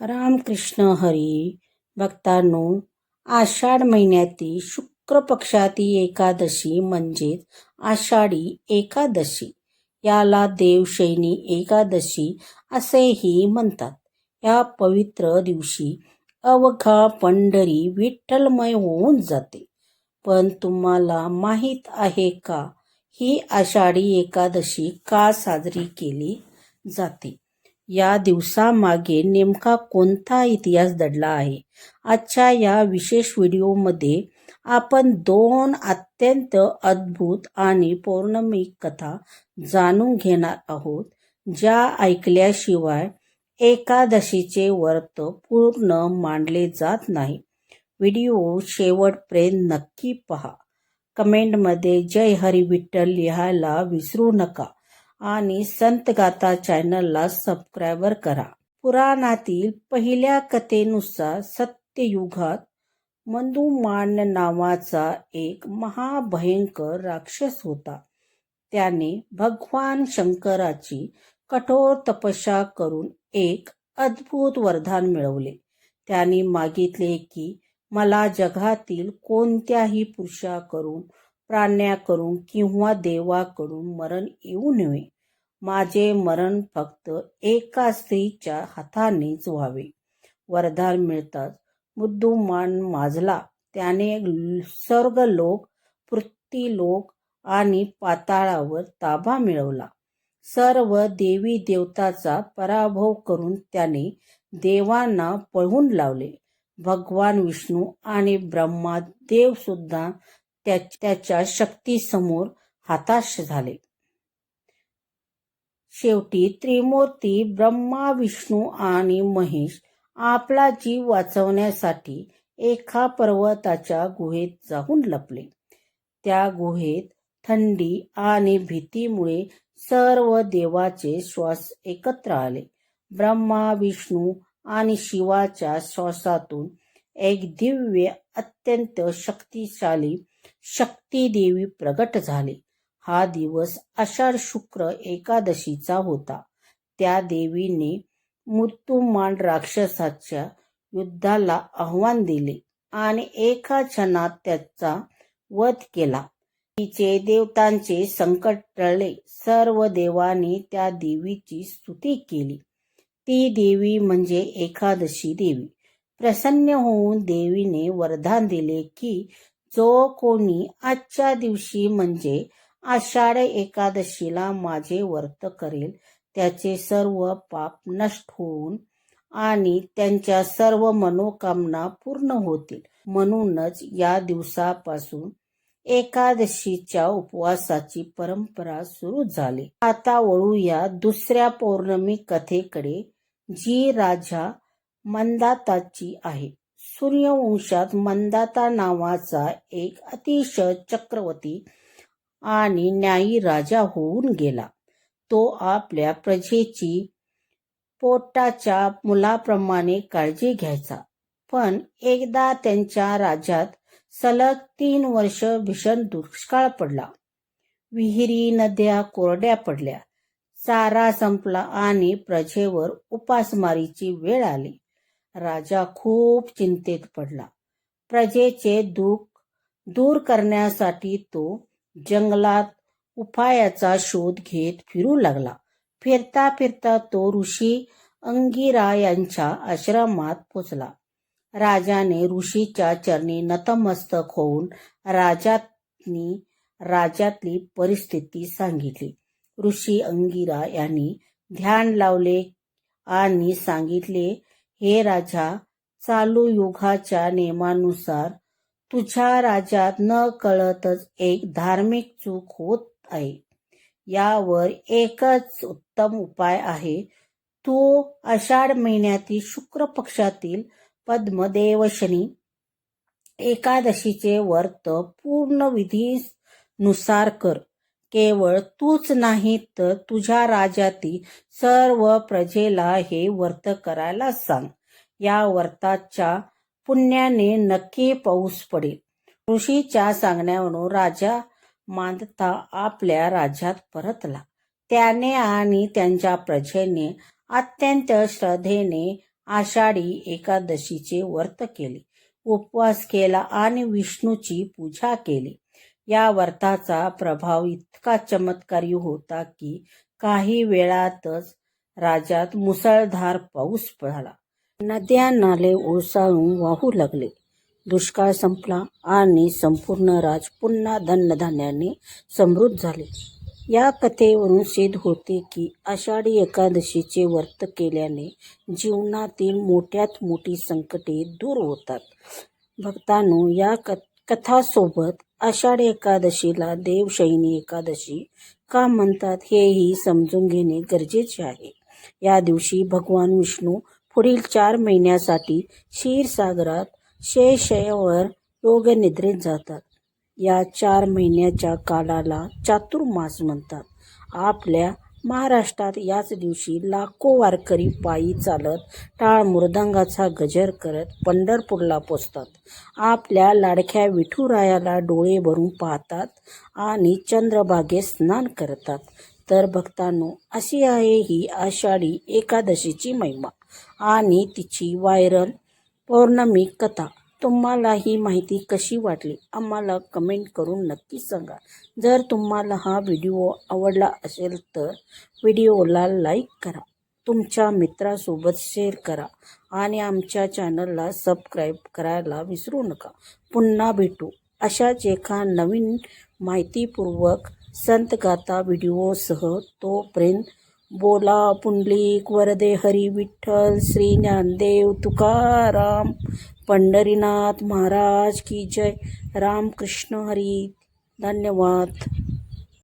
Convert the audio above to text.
रामकृष्ण हरी भक्तांनो, आषाढ महिन्यातील शुक्ल पक्षातील एकादशी म्हणजेच आषाढी एकादशी याला देवशयनी एकादशी असेही म्हणतात. या पवित्र दिवशी अवघा पंढरी विठ्ठलमय होऊन जाते. पण तुम्हाला माहीत आहे का, ही आषाढी एकादशी का साजरी केली जाते? या दिवसामागे नेमका कोणता इतिहास दडला आहे? आजच्या या विशेष व्हिडिओमध्ये आपण दोन अत्यंत अद्भुत आणि पौराणिक कथा जाणून घेणार आहोत, ज्या ऐकल्याशिवाय एकादशीचे व्रत पूर्ण मानले जात नाही. व्हिडिओ शेवटपर्यंत नक्की पहा. कमेंटमध्ये जय हरी विठ्ठल लिहायला विसरू नका आणि संतगाथा चॅनलला सबस्क्राईबर करा. पुराणातील पहिल्या कथेनुसार सत्ययुगात मधुमान नावाचा एक महाभयंकर राक्षस होता. त्याने भगवान शंकराची कठोर तपस्या करून एक अद्भुत वरदान मिळवले. त्याने मागितले की मला जगातील कोणत्याही पुरुषाकडून, प्राण्याकडून किंवा देवाकडून मरण येऊ नये. माझे मरण फक्त एका स्त्रीच्या हातानेच व्हावे. वरदान मिळताच मधुमान माजला. त्याने स्वर्गलोक, पृथ्वीलोक आणि पाताळावर ताबा मिळवला. सर्व देवी देवतांचा पराभव करून त्याने देवांना पळवून लावले. भगवान विष्णू आणि ब्रह्मा देव सुद्धा त्याच्या शक्तीसमोर हताश झाले. शेवटी त्रिमूर्ती ब्रह्मा, विष्णू आणि महेश आपला जीव वाचवण्यासाठी एका पर्वताच्या गुहेत जाऊन लपले. त्या गुहेत थंडी आणि भीतीमुळे सर्व देवाचे श्वास एकत्र आले. ब्रह्मा, विष्णू आणि शिवाच्या श्वासातून एक दिव्य, अत्यंत शक्तिशाली शक्ती देवी प्रगट झाली. हा दिवस आषाढ शुक्ल एकादशीचा होता. त्या देवीने मधुमान राक्षसाच्या युद्धाला आव्हान दिले आणि एका क्षणात त्याचा वध केला. तिचे देवतांचे संकट टळले. सर्व देवांनी त्या देवीची स्तुती केली. ती देवी म्हणजे एकादशी देवी. प्रसन्न होऊन देवीने वरदान दिले की जो कोणी आजच्या दिवशी म्हणजे आषाढ एकादशीला माझे व्रत करेल, त्याचे सर्व पाप नष्ट होऊन आणि त्यांच्या सर्व मनोकामना पूर्ण होतील. म्हणूनच या दिवसापासून एकादशीच्या उपवासाची परंपरा सुरू झाली. आता वळूया दुसऱ्या पौराणिक कथेकडे, जी राजा मंदाताची आहे. सूर्यवंशात मंदाता नावाचा एक अतिशय चक्रवर्ती आणि न्यायी राजा होऊन गेला. तो आपल्या प्रजेची पोटाच्या मुलाप्रमाणे काळजी घ्यायचा. पण एकदा त्यांच्या राज्यात सलग 3 वर्ष भीषण दुष्काळ पडला. विहिरी, नद्या कोरड्या पडल्या. चारा संपला आणि प्रजेवर उपासमारीची वेळ आली. राजा खूप चिंतेत पडला. प्रजेचे दुःख दूर करण्यासाठी तो जंगलात उपायाचा शोध घेत फिरू लागला. फिरता फिरता तो ऋषी अंगिरा यांच्या आश्रमात पोचला. राजाने ऋषीच्या चरणी नतमस्तक होऊन राज्यातली परिस्थिती सांगितली. ऋषी अंगिरा यांनी ध्यान लावले आणि सांगितले, हे राजा, चालू युगाच्या नियमानुसार तुझ्या राज्यात न कळतच एक धार्मिक चूक होत आहे. यावर एकच उत्तम उपाय आहे. तू आषाढ महिन्यातील शुक्ल पक्षातील पद्मदेवशनी एकादशीचे व्रत पूर्ण विधीनुसार कर. केवळ तूच नाही तर तुझ्या राज्यातील सर्व प्रजेला हे व्रत करायला सांग. या व्रताच्या पुण्याने नक्की पाऊस पडेल. ऋषीच्या सांगण्यावरून राजा मंदाता आपल्या राज्यात परतला. त्याने आणि त्यांच्या प्रजेने अत्यंत श्रद्धेने आषाढी एकादशीचे व्रत केले, उपवास केला आणि विष्णूची पूजा केली. या व्रताचा प्रभाव इतका चमत्कारी होता की काही वेळातच राज्यात मुसळधार पाऊस पडला. नद्या नाले ओसळून वाहू लागले. दुष्काळ संपला आणि संपूर्ण राज पुन्हा धनधान्याने समृद्ध झाले. या कथेवरून सिद्ध होते की आषाढी एकादशीचे व्रत केल्याने जीवनातील मोठ्यात मोठी संकटे दूर होतात. भक्तांनो, या कथासोबत आषाढी एकादशीला देवशयनी एकादशी का म्हणतात हेही समजून घेणे गरजेचे आहे. या दिवशी भगवान विष्णू पुढील 4 महिन्यासाठी क्षीरसागरात शैशयावर योगनिद्रेत जातात. या 4 महिन्याच्या कालाला चातुर्मास म्हणतात. आपल्या महाराष्ट्रात याच दिवशी लाखो वारकरी पायी चालत टाळ मृदंगाचा गजर करत पंढरपूरला पोचतात. आपल्या लाडक्या विठुरायाला डोळे भरून पाहतात आणि चंद्रभागेत स्नान करतात. तर भक्तांनो, अशी आहे ही आषाढी एकादशीची महिमा आणि तिची व्हायरल पौर्णिमिक कथा. तुम्हाला ही माहिती कशी वाटली आम्हाला कमेंट करून नक्की सांगा. जर तुम्हाला हा व्हिडिओ आवडला असेल तर व्हिडिओला लाईक करा, तुमच्या मित्रासोबत शेअर करा आणि आमच्या चॅनलला सबस्क्राईब करायला विसरू नका. पुन्हा भेटू अशाच एका नवीन माहितीपूर्वक संतगाथा व्हिडिओसह. तोपर्यंत बोला पुंडलिक वरदे हरी विठ्ठल श्री ज्ञानदेव तुकाराम पंढरीनाथ महाराज की जय. रामकृष्ण हरी. धन्यवाद.